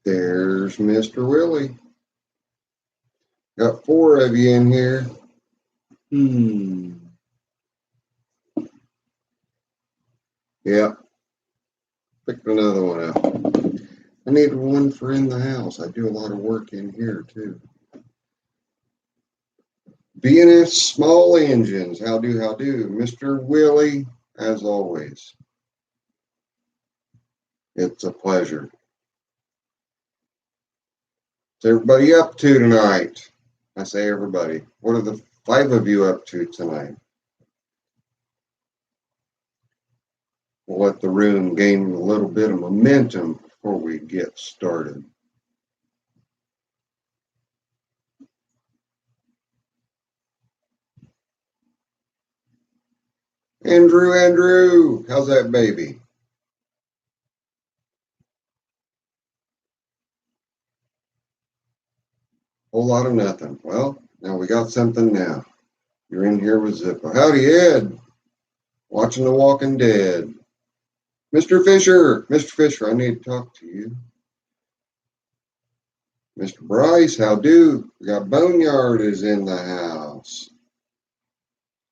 There's Mr. Willie. Got 4 of you in here. Yeah. Picked another one up. I need one for in the house. I do a lot of work in here too. B&S Small Engines. How do? Mr. Willie, as always. It's a pleasure. What's everybody up to tonight? I say everybody. What are the 5 of you up to tonight? We'll let the room gain a little bit of momentum before we get started. Andrew, how's that baby? Whole lot of nothing. Well, now we got something now. You're in here with Zippo. Howdy, Ed. Watching The Walking Dead. Mr. Fisher, I need to talk to you. Mr. Bryce, how do? We got Boneyard is in the house.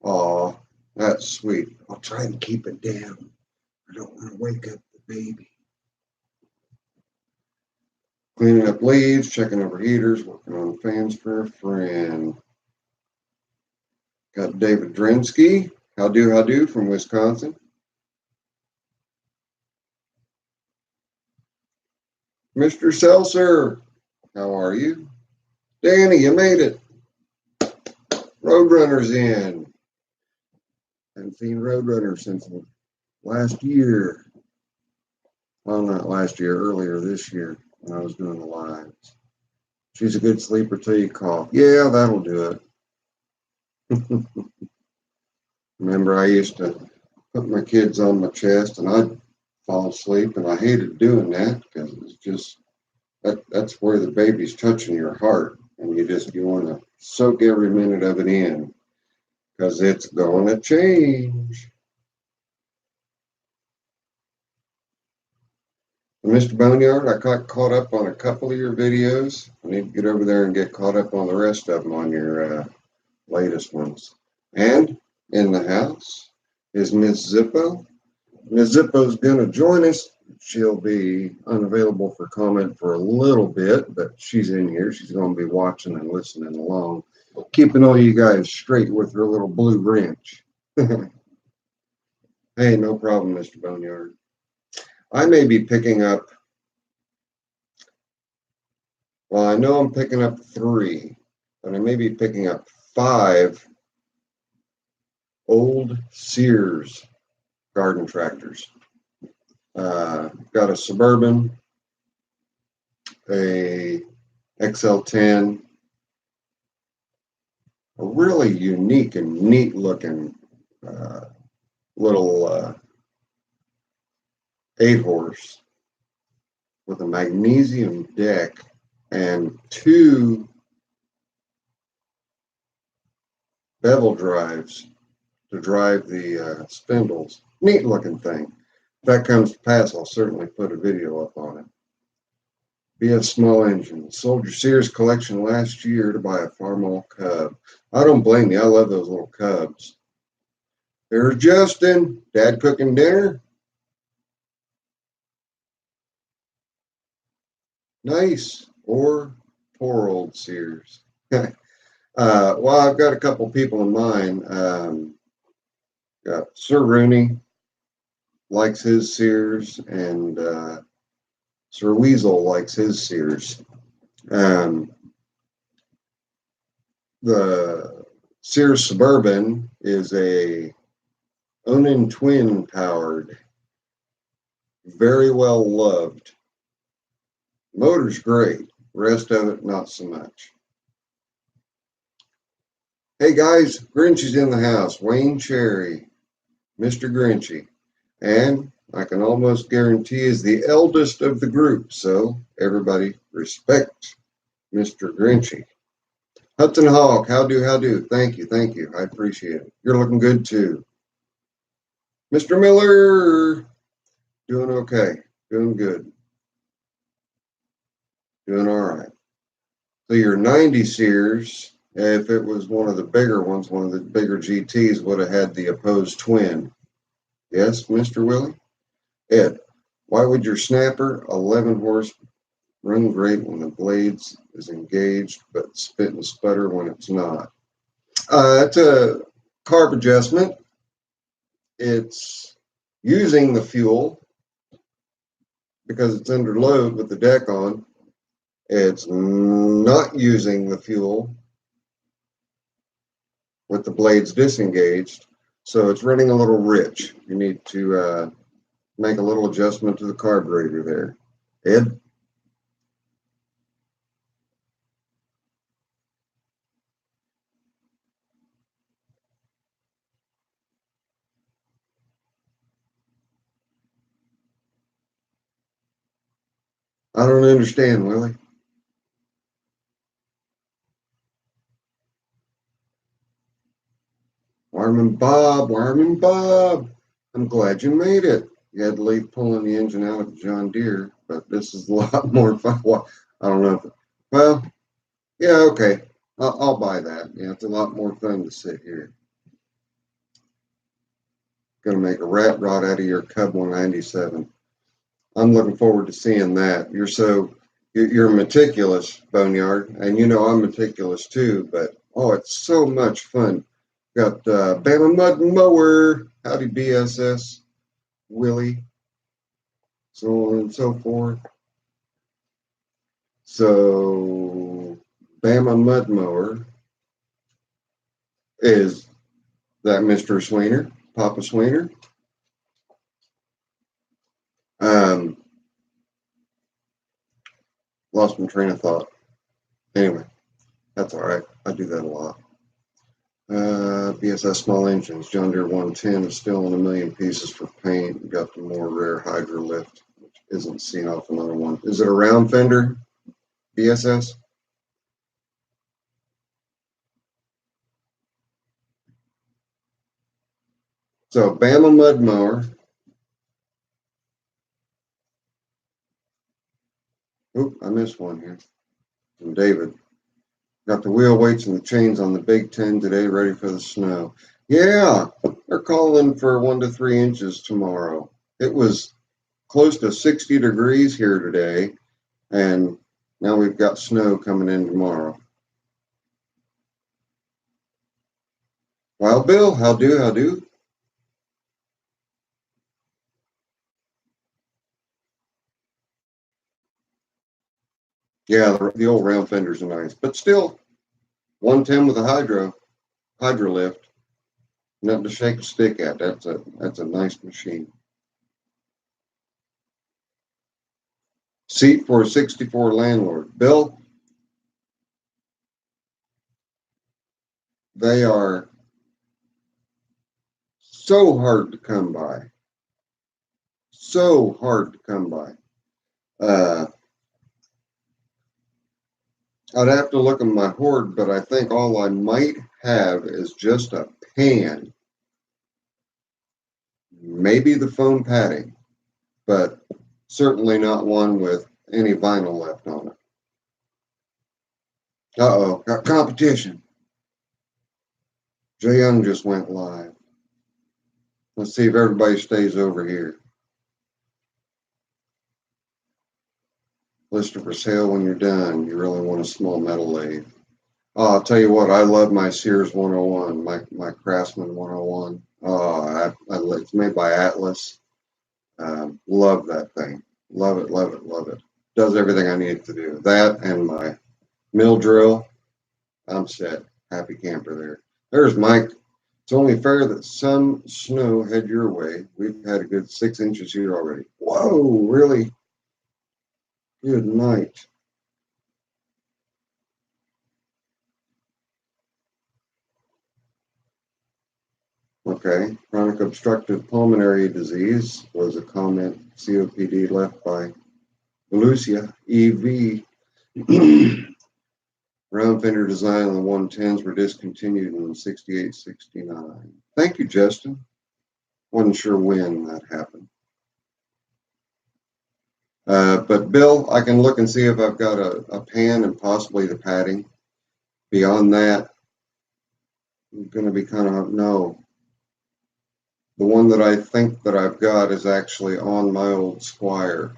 Aw, that's sweet. I'll try and keep it down. I don't want to wake up the baby. Cleaning up leaves, checking over heaters, working on fans for a friend. Got David Drinsky. How do from Wisconsin. Mr. Seltzer, how are you? Danny, you made it. Roadrunner's in. Haven't seen Roadrunner since last year. Well, not last year, earlier this year when I was doing the lives. She's a good sleeper till you cough. Yeah, that'll do it. Remember, I used to put my kids on my chest and I'd fall asleep, and I hated doing that because it's just that's where the baby's touching your heart, and you want to soak every minute of it in because it's going to change. Mr. Boneyard, I got caught up on a couple of your videos. I need to get over there and get caught up on the rest of them on your latest ones. And in the house is Miss Zippo. Miss Zippo's going to join us. She'll be unavailable for comment for a little bit, but she's in here. She's going to be watching and listening along, keeping all you guys straight with her little blue wrench. Hey, no problem, Mr. Boneyard. I may be picking up, well, I know I'm picking up 3, but I may be picking up 5 old Sears garden tractors. Got a Suburban, a XL10, a really unique and neat looking little 8-horse with a magnesium deck and 2 bevel drives to drive the spindles. Neat looking thing. If that comes to pass, I'll certainly put a video up on it. Be a small engine. Sold your Sears collection last year to buy a Farmall Cub. I don't blame you. I love those little Cubs. There's Justin. Dad cooking dinner? Nice. Or poor old Sears. Well, I've got a couple people in mind. Got Sir Rooney, likes his Sears, and Sir Weasel likes his Sears. The Sears Suburban is a Onan twin powered, very well loved. Motor's great, rest of it not so much. Hey guys, Grinchy's in the house. Wayne Cherry, Mr. Grinchy, and I can almost guarantee is the eldest of the group, so everybody respect Mr. Grinchy. Hudson Hawk, how do? Thank you. I appreciate it. You're looking good too. Mr. Miller, doing okay, doing good. Doing all right. So your 90 Sears, if it was one of the bigger ones, one of the bigger GTs, would have had the opposed twin. Yes, Mr. Willie? Ed, why would your snapper 11 horse run great when the blades is engaged, but spit and sputter when it's not? It's a carb adjustment. It's using the fuel because it's under load with the deck on. It's not using the fuel with the blades disengaged. So it's running a little rich. You need to make a little adjustment to the carburetor there. Ed? I don't understand, Willie. Wireman Bob, Wireman Bob. I'm glad you made it. You had to leave pulling the engine out of the John Deere, but this is a lot more fun. Well, I don't know. Well, yeah, okay. I'll buy that. Yeah, it's a lot more fun to sit here. Going to make a rat rod out of your Cub 197. I'm looking forward to seeing that. You're meticulous, Boneyard, and you know I'm meticulous too. But oh, it's so much fun. Got Bama Mud Mower, howdy BSS, Willie, so on and so forth. So Bama Mud Mower is that Mr. Sweener, Papa Sweener. Lost my train of thought. Anyway, that's all right. I do that a lot. BSS small engines. John Deere 110 is still in a million pieces for paint. We got the more rare Hydra lift, which isn't seen off another one. Is it a round fender, BSS? So Bama Mud Mower. Oop, I missed one here. From David. Got the wheel weights and the chains on the Big Ten today, ready for the snow. Yeah, they're calling for 1 to 3 inches tomorrow. It was close to 60 degrees here today, and now we've got snow coming in tomorrow. Wild Bill, how do? Yeah, the old round fenders are nice, but still, 110 with a hydro lift, nothing to shake a stick at. That's a nice machine. Seat for a 64 landlord. Bill, they are so hard to come by. So hard to come by. I'd have to look at my hoard, but I think all I might have is just a pan. Maybe the foam padding, but certainly not one with any vinyl left on it. Uh-oh, got competition. Jay Young just went live. Let's see if everybody stays over here. Lister for sale when you're done. You really want a small metal lathe. Oh, I'll tell you what, I love my Sears 101, my Craftsman 101. Oh, it's made by Atlas. Love that thing. Love it, love it, love it. Does everything I need it to do. That and my mill drill. I'm set. Happy camper there. There's Mike. It's only fair that some snow head your way. We've had a good 6 inches here already. Whoa, really? Good night. Okay. Chronic obstructive pulmonary disease was a comment COPD left by Lucia EV. Round fender design on the 110s were discontinued in 68, 69. Thank you, Justin. Wasn't sure when that happened. But Bill, I can look and see if I've got a pan and possibly the padding. Beyond that, I'm going to be kind of, no. The one that I think that I've got is actually on my old Squire.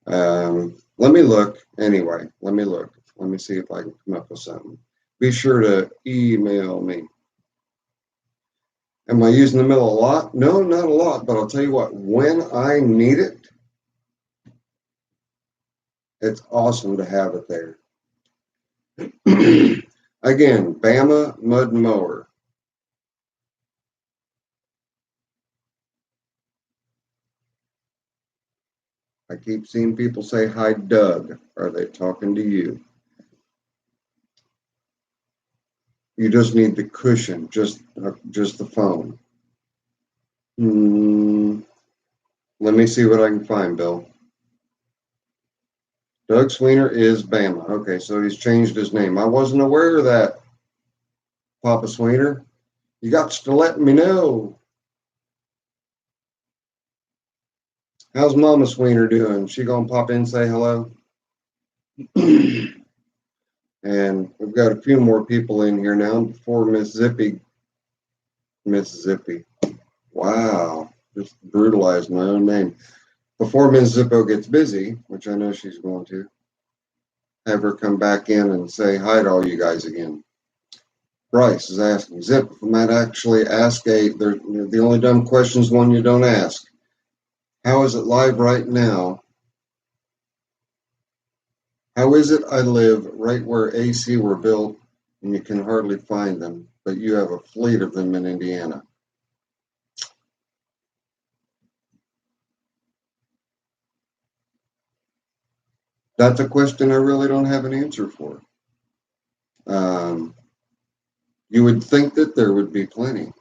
Let me look anyway. Let me look. Let me see if I can come up with something. Be sure to email me. Am I using the mill a lot? No, not a lot, but I'll tell you what, when I need it, it's awesome to have it there. Again, Bama mud mower. I keep seeing people say, hi, Doug. Are they talking to you? You just need the cushion, just the phone. Let me see what I can find, Bill. Doug Sweener is Bama. Okay, so he's changed his name. I wasn't aware of that, Papa Sweener. You got to let me know. How's Mama Sweener doing? She gonna pop in and say hello? And we've got a few more people in here now before Mississippi. Wow, just brutalized my own name. Before Ms. Zippo gets busy, which I know she's going to, have her come back in and say hi to all you guys again. Bryce is asking, Zip, I might actually ask the only dumb question is one you don't ask. How is it live right now? How is it I live right where AC were built and you can hardly find them, but you have a fleet of them in Indiana? That's a question I really don't have an answer for. You would think that there would be plenty.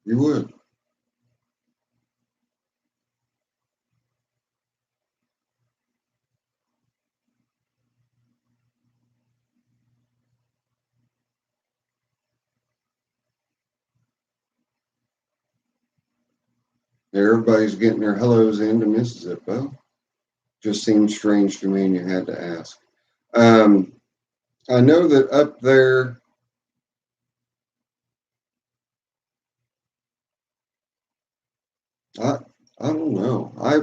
You would. Everybody's getting their hellos into Miss Zippo. Just seems strange to me, and you had to ask. I know that up there, I I don't know. I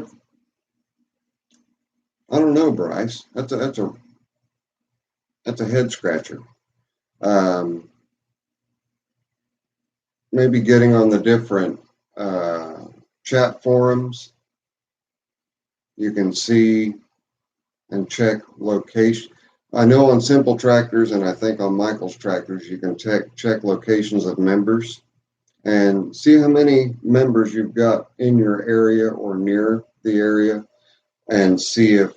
don't know, Bryce. That's a head scratcher. Um, Maybe getting on the different chat forums, you can see and check location. I know on Simple Tractors, and I think on Michael's Tractors, you can check locations of members and see how many members you've got in your area or near the area, and see if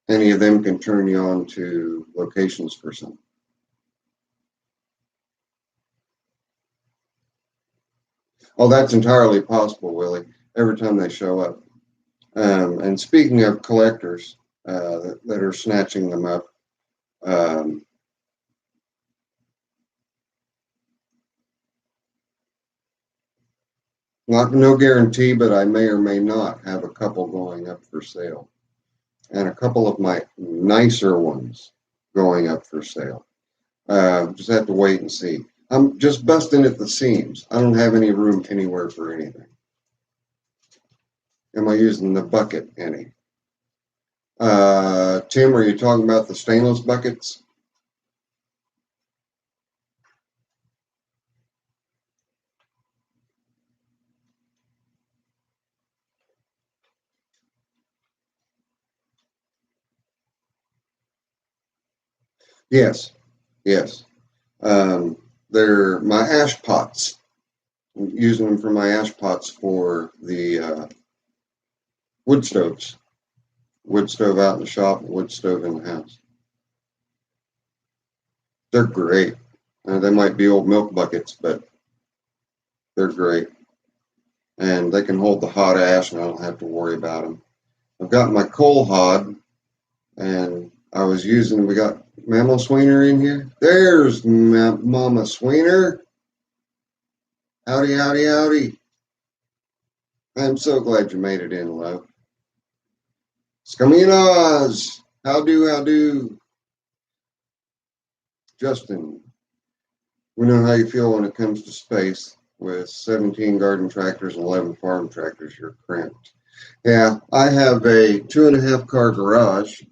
any of them can turn you on to locations for some. Oh, that's entirely possible, Willie, every time they show up. And speaking of collectors that are snatching them up, no guarantee, but I may or may not have a couple going up for sale, and a couple of my nicer ones going up for sale. Just have to wait and see. I'm just busting at the seams. I don't have any room anywhere for anything. Am I using the bucket any? Tim, are you talking about the stainless buckets? Yes, yes. They're my ash pots. I'm using them for my ash pots for the wood stoves. Wood stove out in the shop, wood stove in the house. They're great. They might be old milk buckets, but they're great. And they can hold the hot ash, and I don't have to worry about them. I've got my coal hod, and we got Mama Sweener in here. There's Mama Sweener. Howdy, howdy, howdy. I'm so glad you made it in, love. Scaminas, how do? Justin, we know how you feel when it comes to space. With 17 garden tractors and 11 farm tractors, you're cramped. Yeah, I have a 2.5 car garage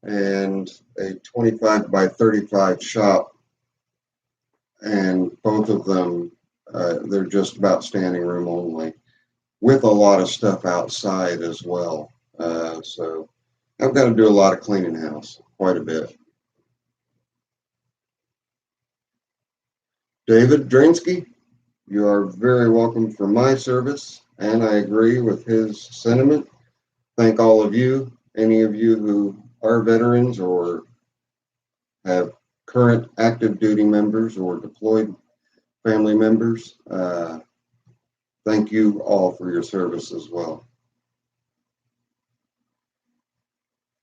and a 25 by 35 shop, and both of them, they're just about standing room only, with a lot of stuff outside as well. So I've got to do a lot of cleaning house, quite a bit. David Drinsky, you are very welcome for my service, and I agree with his sentiment. Thank all of you, any of you who are veterans or have current active duty members or deployed family members. Thank you all for your service as well.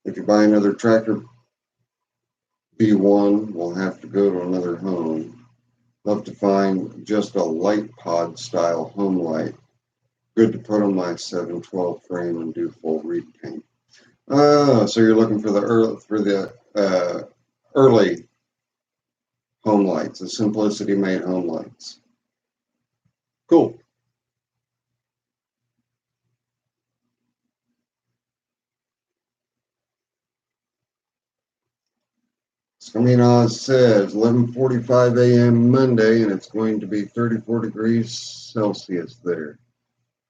If you buy another tractor, B1 will have to go to another home. Love to find just a light pod style home light. Good to put on my 712 frame and do full repaint. So you're looking for the early home lights, the Simplicity made home lights. Cool. Scamina says 11:45 a.m. Monday, and it's going to be 34 degrees Celsius there.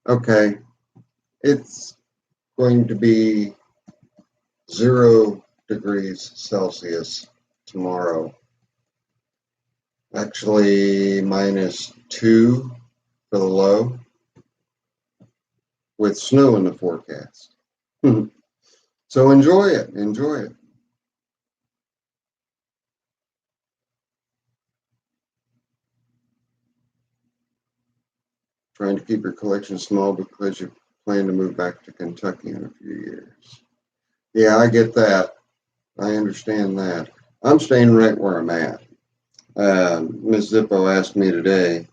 Okay, it's going to be 0 degrees Celsius tomorrow. Actually, -2 for the low, with snow in the forecast. So enjoy it. Enjoy it. Trying to keep your collection small because you plan to move back to Kentucky in a few years. Yeah, I get that. I understand that. I'm staying right where I'm at. Ms. Zippo asked me today,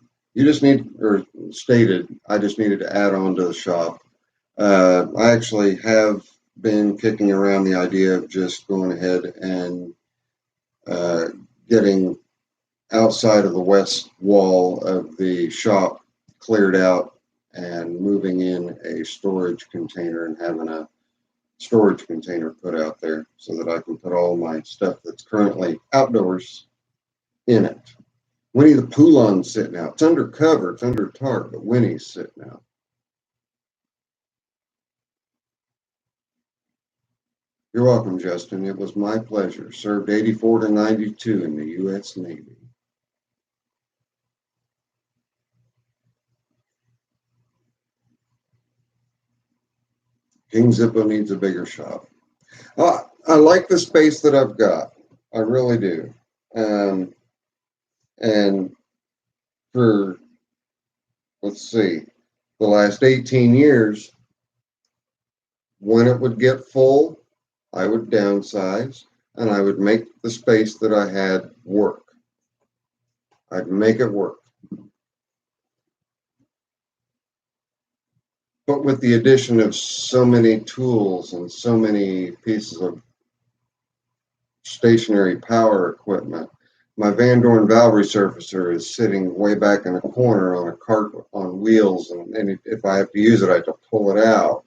stated, I just needed to add on to the shop. I actually have been kicking around the idea of just going ahead and getting outside of the west wall of the shop cleared out and moving in a storage container and having a storage container put out there so that I can put all my stuff that's currently outdoors in it. Winnie the Pooh's sitting out. It's under cover, it's under tarp, but Winnie's sitting out. You're welcome, Justin. It was my pleasure. Served 84 to 92 in the U.S. Navy. King Zippo needs a bigger shop. I like the space that I've got. I really do. And for, let's see, the last 18 years, when it would get full, I would downsize and I would make the space that I had work. I'd make it work. But with the addition of so many tools and so many pieces of stationary power equipment, my Van Dorn valve resurfacer is sitting way back in a corner on a cart on wheels, and if I have to use it, I have to pull it out.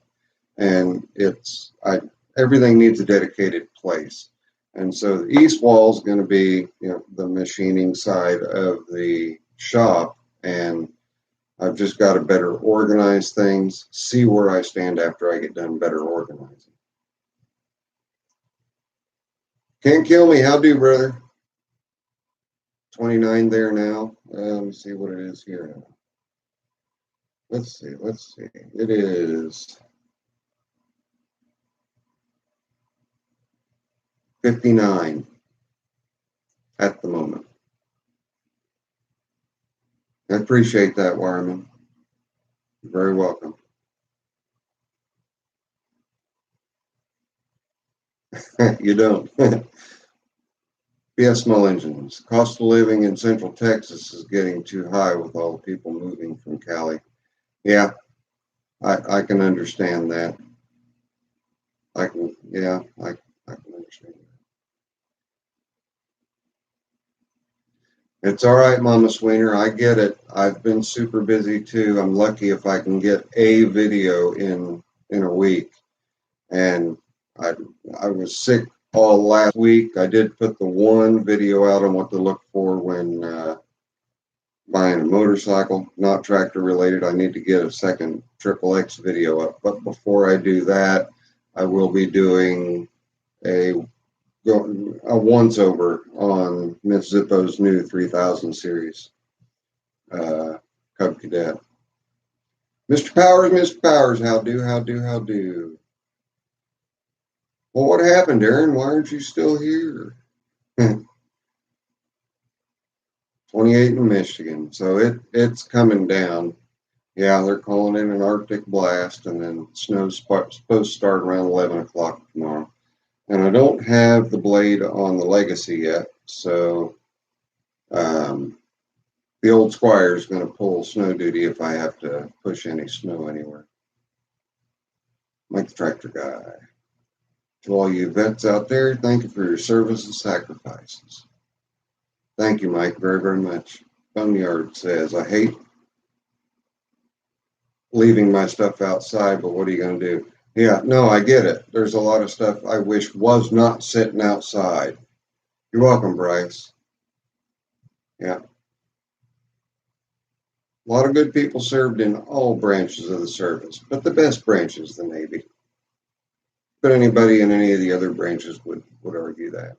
And everything needs a dedicated place. And so the east wall is going to be, the machining side of the shop, and I've just got to better organize things, see where I stand after I get done better organizing. Can't kill me. How do, brother? 29 there now. Let me see what it is here now. Let's see. It is 59 at the moment. I appreciate that, Wireman. You're very welcome. You don't. PS small engines. Cost of living in Central Texas is getting too high with all the people moving from Cali. Yeah. I can understand that. I can, yeah, I can understand that. It's all right, Mama Sweener. I get it. I've been super busy too. I'm lucky if I can get a video in a week. And I I was sick all last week. I did put the one video out on what to look for when buying a motorcycle, not tractor related. I need to get a second triple X video up. But before I do that, I will be doing a once over on Miss Zippo's new 3000 series Cub Cadet. Mr. Powers, how do? Well, what happened, Aaron? Why aren't you still here? 28 in Michigan, so it's coming down. Yeah, they're calling it an Arctic blast, and then snow's supposed to start around 11 o'clock tomorrow. And I don't have the blade on the Legacy yet, so the old Squire is going to pull snow duty if I have to push any snow anywhere. Mike the Tractor Guy. To all you vets out there, thank you for your service and sacrifices. Thank you, Mike, very, very much. Boneyard says, I hate leaving my stuff outside, but what are you going to do? Yeah, no, I get it. There's a lot of stuff I wish was not sitting outside. You're welcome, Bryce. Yeah. A lot of good people served in all branches of the service, but the best branch is the Navy. But anybody in any of the other branches would argue that.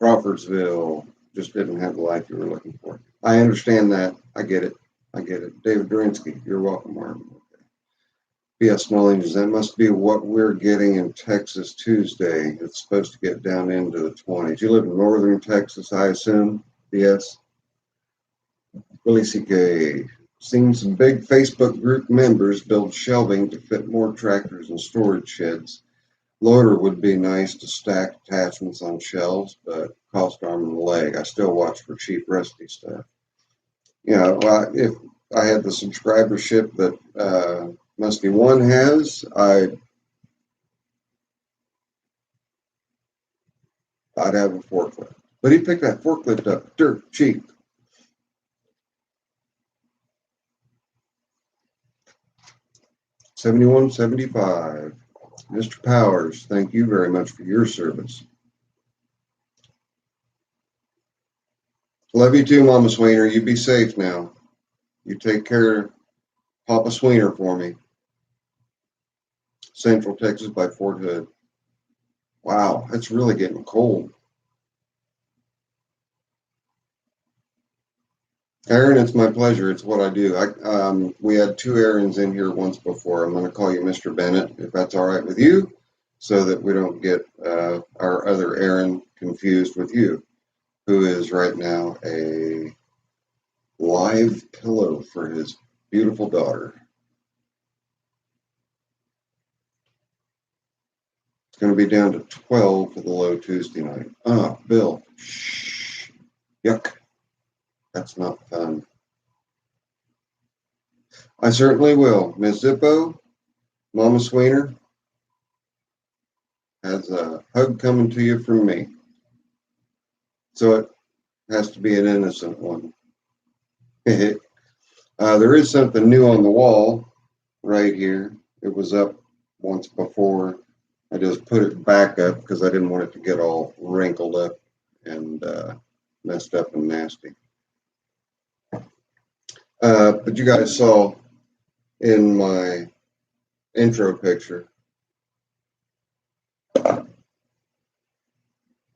Crawfordsville just didn't have the life you were looking for. I understand that. I get it. David Durinsky, you're welcome, Martin. B.S. Smullings, that must be what we're getting in Texas Tuesday. It's supposed to get down into the 20s. You live in northern Texas, I assume, B.S.? Willie C.K. Seen some big Facebook group members build shelving to fit more tractors and storage sheds. Loader would be nice to stack attachments on shelves, but cost arm and leg. I still watch for cheap rusty stuff. Well, if I had the subscribership that Muskie One has, I'd have a forklift. But he picked that forklift up dirt cheap. $71.75. Mr. Powers, thank you very much for your service. Love you too, Mama Sweener. You be safe now. You take care of Papa Sweener for me. Central Texas by Fort Hood. Wow, it's really getting cold. Aaron, it's my pleasure. It's what I do. We had two Aarons in here once before. I'm going to call you Mr. Bennett, if that's all right with you, so that we don't get our other Aaron confused with you, who is right now a live pillow for his beautiful daughter. It's going to be down to 12 for the low Tuesday night. Oh, Bill. Shh. Yuck. That's not fun. I certainly will. Miss Zippo, Mama Sweener has a hug coming to you from me. So it has to be an innocent one. There is something new on the wall right here. It was up once before. I just put it back up because I didn't want it to get all wrinkled up and messed up and nasty. But you guys saw in my intro picture.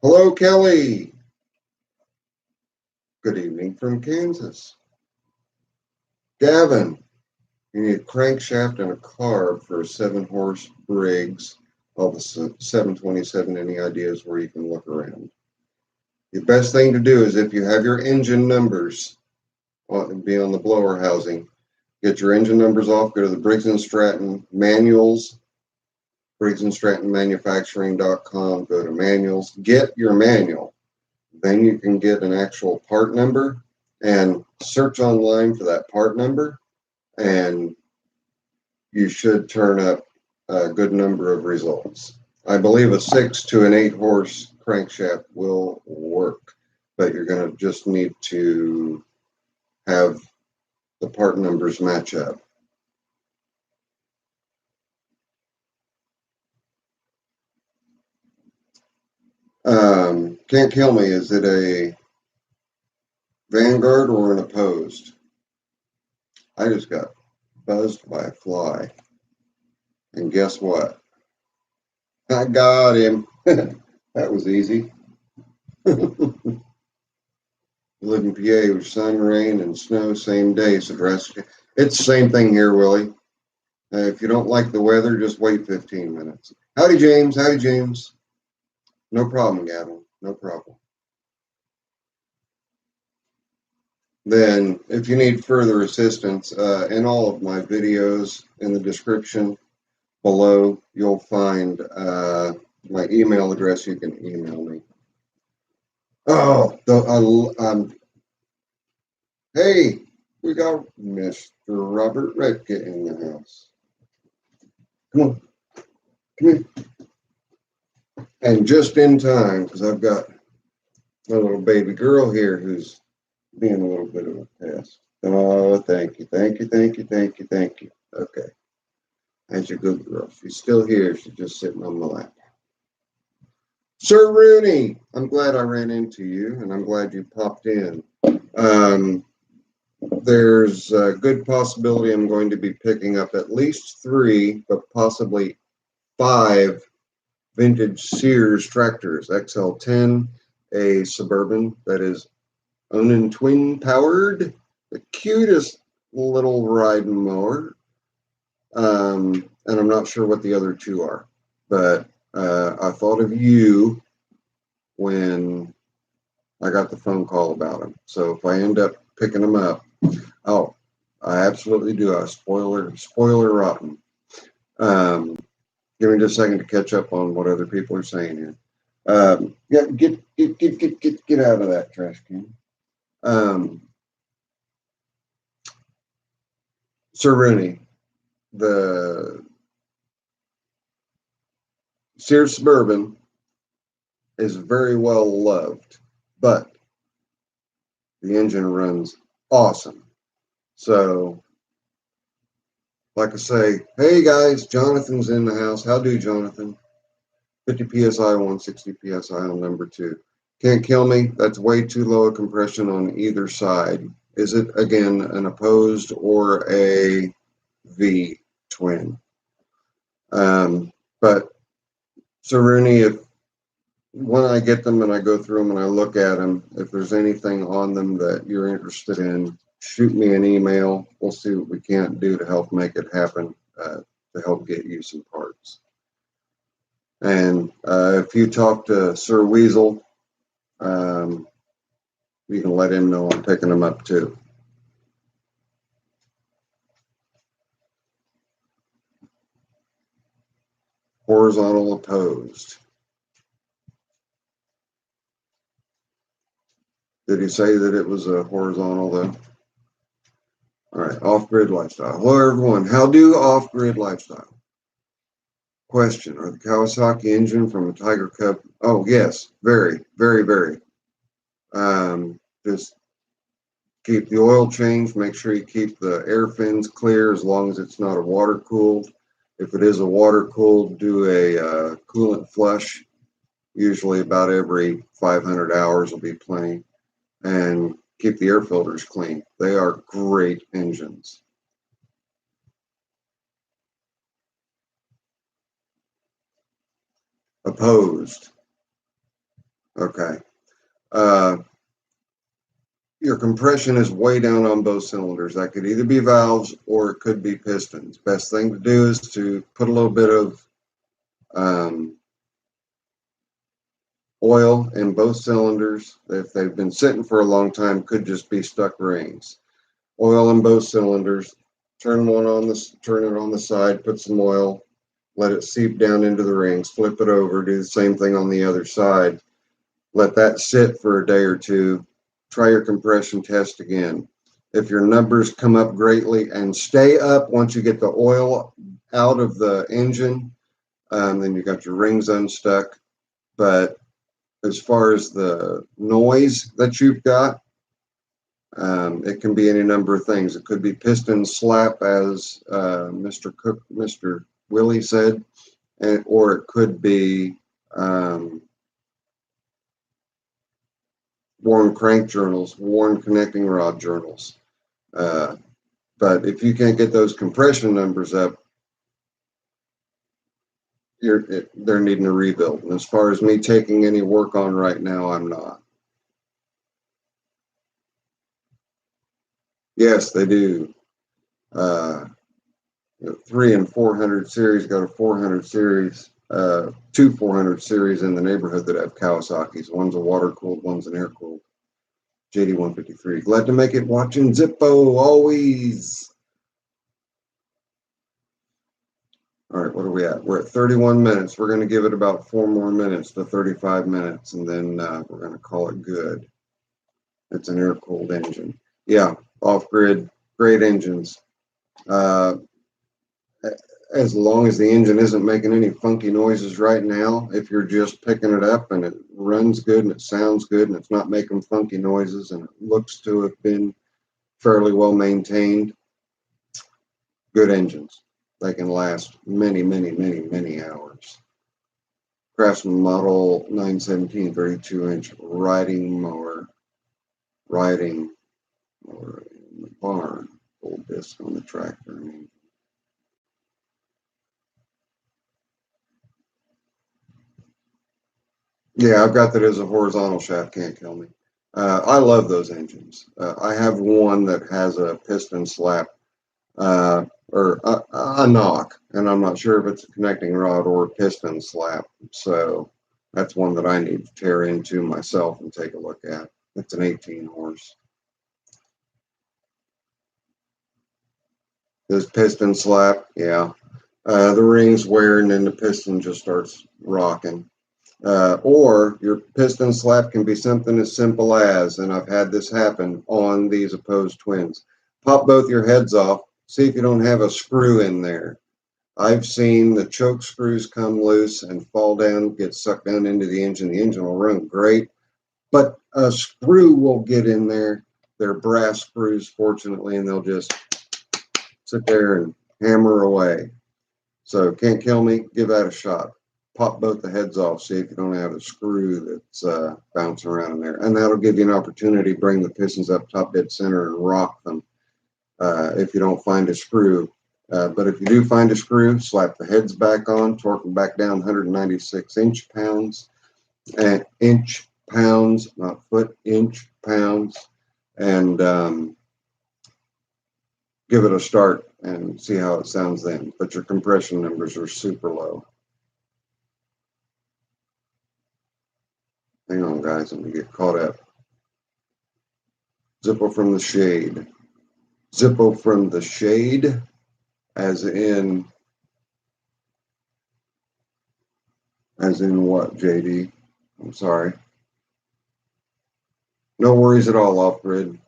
Hello, Kelly. Good evening from Kansas. Gavin, you need a crankshaft and a carb for a 7-horse Briggs of the 727. Any ideas where you can look around? The best thing to do is if you have your engine numbers, be on the blower housing, get your engine numbers off, go to the Briggs & Stratton manuals, BriggsandStrattonManufacturing.com, go to manuals, get your manual. Then you can get an actual part number and search online for that part number and you should turn up a good number of results. I believe a 6 to an 8 horse crankshaft will work, but you're going to just need to have the part numbers match up. Can't kill me. Is it a Vanguard or an opposed? I just got buzzed by a fly. And guess what? I got him. That was easy. Live in PA with sun, rain, and snow same day. So drastic. It's the same thing here, Willie. If you don't like the weather, just wait 15 minutes. Howdy, James. Howdy, James. No problem, Gavin. No problem. Then, if you need further assistance, in all of my videos in the description below, you'll find my email address. You can email me. Oh, hey, we got Mr. Robert Redke in the house. Come on, come here. And just in time, because I've got my little baby girl here who's being a little bit of a pest. Oh, thank you, thank you, thank you, thank you, thank you. Okay, that's your good girl. She's still here. She's just sitting on my lap. Sir Rooney, I'm glad I ran into you, and I'm glad you popped in. There's a good possibility I'm going to be picking up at least 3, but possibly 5 vintage Sears tractors, XL10, a Suburban that is Onan twin powered, the cutest little riding mower. And I'm not sure what the other 2 are, but I thought of you when I got the phone call about them. So if I end up picking them up, oh, I absolutely do. Spoiler rotten. Give me just a second to catch up on what other people are saying here. Yeah, get out of that trash can. Sir Rooney, the Sears Suburban is very well loved, but the engine runs awesome. So, like I say, hey guys, Jonathan's in the house. How do, Jonathan? 50 psi, 160 psi on number 2. Can't kill me. That's way too low a compression on either side. Is it, again, an opposed or a V twin? But, so Rooney, if when I get them and I go through them and I look at them, if there's anything on them that you're interested in, shoot me an email. We'll see what we can do to help make it happen, to help get you some parts. And if you talk to Sir Weasel, you can let him know I'm picking them up too. Horizontal opposed. Did he say that it was a horizontal though? All right, off-grid lifestyle. Hello everyone, how do off-grid lifestyle? Question, are the Kawasaki engine from a Tiger Cub? Oh yes, very, very, very. Just keep the oil changed, make sure you keep the air fins clear as long as it's not a water cooled. If it is a water cooled, do a coolant flush. Usually about every 500 hours will be plenty. And keep the air filters clean. They are great engines. Opposed. Okay. Your compression is way down on both cylinders. That could either be valves or it could be pistons. Best thing to do is to put a little bit of oil in both cylinders. If they've been sitting for a long time, could just be stuck rings. Oil in both cylinders. Turn it on the side, put some oil, let it seep down into the rings, flip it over, do the same thing on the other side. Let that sit for a day or two. Try your compression test again. If your numbers come up greatly and stay up once you get the oil out of the engine, then you got your rings unstuck. But as far as the noise that you've got, it can be any number of things. It could be piston slap, as Mr. Willie said, or it could be worn crank journals, worn connecting rod journals. But if you can't get those compression numbers up, they're needing a rebuild. And as far as me taking any work on right now, I'm not. Yes, they do. 3 and 400 series, got a 400 series, 2 400 series in the neighborhood that have Kawasaki's. One's a water cooled, one's an air cooled. JD 153. Glad to make it watching Zippo always. All right, what are we at? We're at 31 minutes. We're going to give it about 4 more minutes to 35 minutes, and then we're going to call it good. It's an air-cooled engine. Yeah, off-grid, great engines. As long as the engine isn't making any funky noises right now, if you're just picking it up and it runs good and it sounds good and it's not making funky noises and it looks to have been fairly well maintained, good engines. They can last many, many, many, many hours. Craftsman Model 917 32-inch riding mower in the barn. Full disc on the tractor. Yeah, I've got that as a horizontal shaft. Can't kill me. I love those engines. I have one that has a piston slap or a knock, and I'm not sure if it's a connecting rod or a piston slap. So that's one that I need to tear into myself and take a look at. It's an 18 horse. This piston slap, yeah. The rings wear and then the piston just starts rocking. Or your piston slap can be something as simple as, and I've had this happen on these opposed twins. Pop both your heads off, see if you don't have a screw in there. I've seen the choke screws come loose and fall down, get sucked down into the engine. The engine will run great, but a screw will get in there. They're brass screws, fortunately, and they'll just sit there and hammer away. So can't kill me, give that a shot. Pop both the heads off, see if you don't have a screw that's bouncing around in there. And that'll give you an opportunity to bring the pistons up top dead center and rock them if you don't find a screw. But if you do find a screw, slap the heads back on, torque them back down 196 inch-pounds, not foot, inch-pounds, and give it a start and see how it sounds then. But your compression numbers are super low. Hang on, guys, let me get caught up. Zippo from the shade. Zippo from the shade, as in what, JD? I'm sorry. No worries at all, off-grid.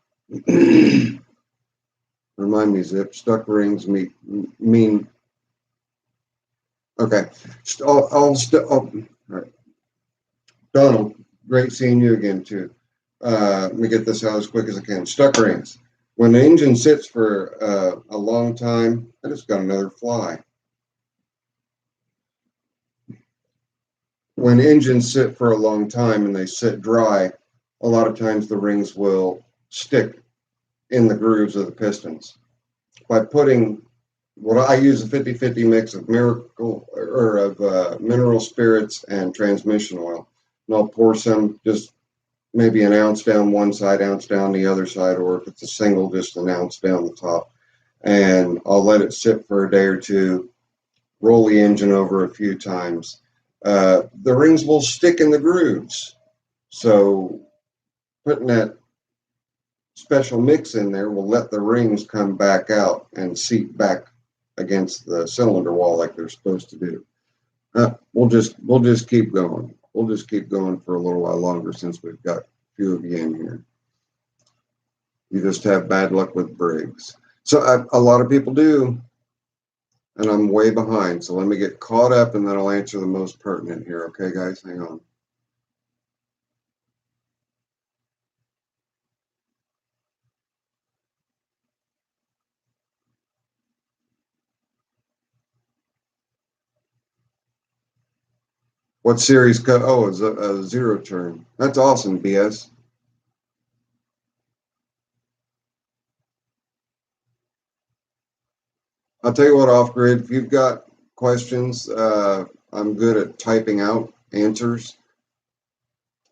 Remind me, Zip, stuck rings mean. Okay. All right. Donald, great seeing you again, too. Let me get this out as quick as I can. Stuck rings. When the engine sits for a long time, I just got another fly. When engines sit for a long time and they sit dry, a lot of times the rings will stick in the grooves of the pistons. By putting what I use a 50-50 mix of mineral spirits and transmission oil. And I'll pour some, just maybe an ounce down one side, ounce down the other side, or if it's a single, just an ounce down the top. And I'll let it sit for a day or two, roll the engine over a few times. The rings will stick in the grooves. So putting that special mix in there will let the rings come back out and seat back against the cylinder wall like they're supposed to do. We'll just keep going. We'll just keep going for a little while longer since we've got a few of you in here. You just have bad luck with Briggs. So a lot of people do, and I'm way behind. So let me get caught up, and then I'll answer the most pertinent here. Okay, guys, hang on. What series code? Oh, it's a zero turn. That's awesome, BS. I'll tell you what, off grid, if you've got questions, I'm good at typing out answers.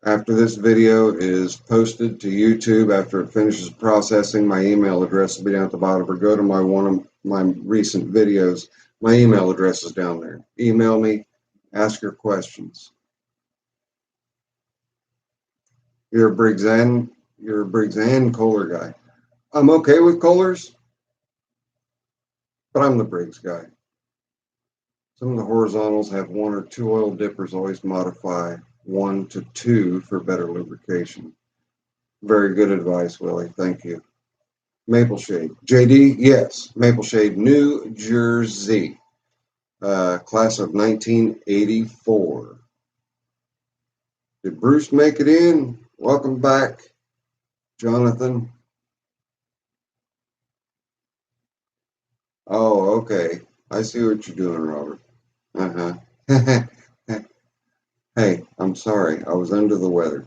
After this video is posted to YouTube, after it finishes processing, my email address will be down at the bottom. Or go to one of my recent videos. My email address is down there. Email me, ask your questions. You're a Briggs and Kohler guy. I'm okay with Kohlers, but I'm the Briggs guy. Some of the horizontals have 1 or 2 oil dippers. Always modify 1 to 2 for better lubrication. Very good advice, Willie. Thank you. Maple Shade. JD, yes. Maple Shade, New Jersey. Class of 1984. Did Bruce make it in? Welcome back, Jonathan. Oh, okay. I see what you're doing, Robert. Uh-huh. Hey, I'm sorry. I was under the weather.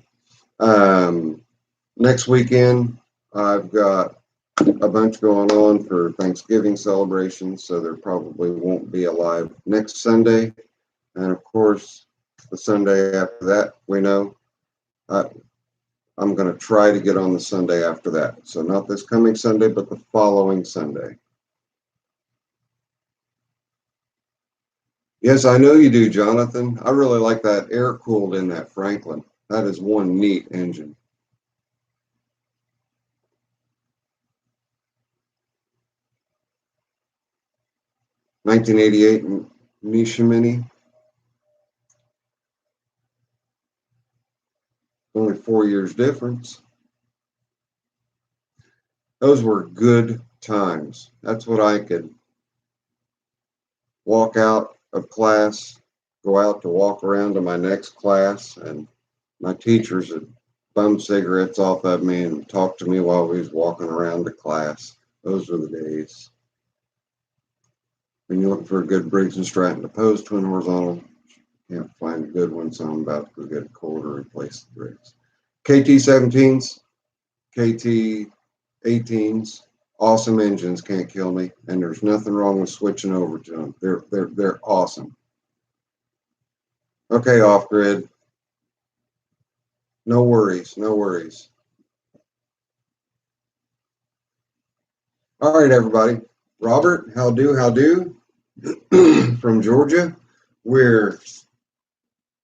Next weekend, I've got a bunch going on for Thanksgiving celebrations, so there probably won't be a live next Sunday. And of course, the Sunday after that, we know I'm going to try to get on the Sunday after that. So not this coming Sunday, but the following Sunday. Yes, I know you do, Jonathan. I really like that air-cooled in that Franklin. That is one neat engine. (1988) Mishimini. Only 4 years difference. Those were good times. That's what I could walk out of class, go out to walk around to my next class, and my teachers would bum cigarettes off of me and talk to me while we was walking around to class. Those were the days. When you're looking for a good Briggs and Stratton opposed twin horizontal, can't find a good one, so I'm about to go get a Kohler to replace the Briggs. KT-17s, KT-18s, awesome engines, can't kill me, and there's nothing wrong with switching over to them. They're awesome. Okay, off grid. No worries, no worries. All right, everybody. Robert, how do? From Georgia. We're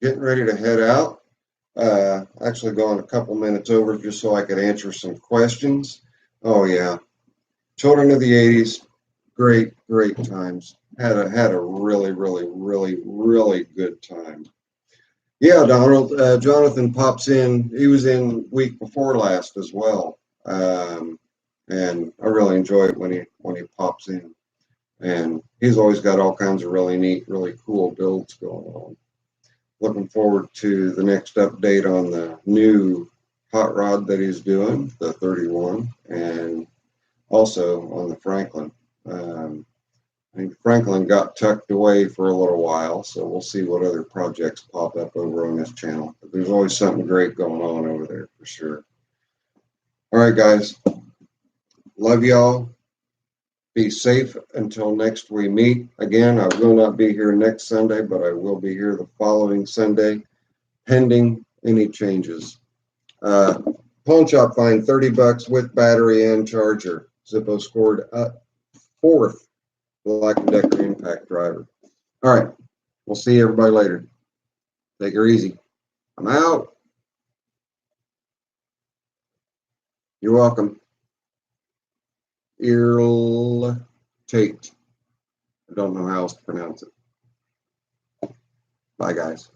getting ready to head out. Actually going a couple minutes over just so I could answer some questions. Oh yeah. Children of the 80s, great times. Had a really good time. Yeah, Donald. Jonathan pops in. He was in week before last as well, and I really enjoy it when he pops in. And he's always got all kinds of really neat, really cool builds going on. Looking forward to the next update on the new hot rod that he's doing, the 31, and also on the Franklin. I think Franklin got tucked away for a little while, so we'll see what other projects pop up over on this channel. But there's always something great going on over there for sure. All right, guys. Love y'all. Be safe until next we meet. Again, I will not be here next Sunday, but I will be here the following Sunday, pending any changes. Pawn shop fine, $30 with battery and charger. Zippo scored a 4th Black Decker impact driver. All right. We'll see everybody later. Take her easy. I'm out. You're welcome. Tate. I don't know how else to pronounce it. Bye, guys.